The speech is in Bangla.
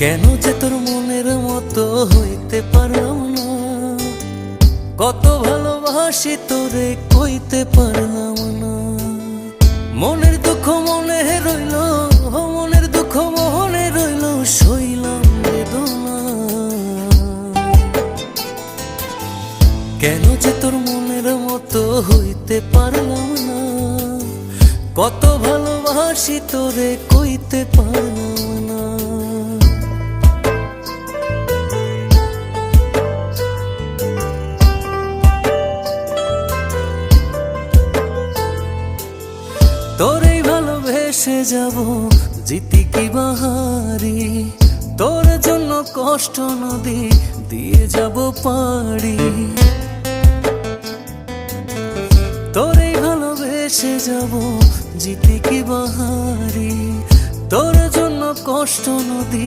কেন যে তোর মনের মতো হইতে পারলাম না, কত ভালোবাসি তোরে কইতে পারলাম না। মনের দুঃখ মনে রইল, মনের দুঃখ মনে রইল, সইলাম বেদনা। কেন যে তোর মনের মতো হইতে পারলাম না, কত ভালোবাসি তোরে কইতে পারলাম না। তোরেই ভালোবেসে যাব জিতি কি বাহারি, তোর জন্য কষ্ট নদী দিয়ে যাব পাড়ি। তোরেই ভালোবেসে যাব জিতি কি বাহারি, তোর জন্য কষ্ট নদী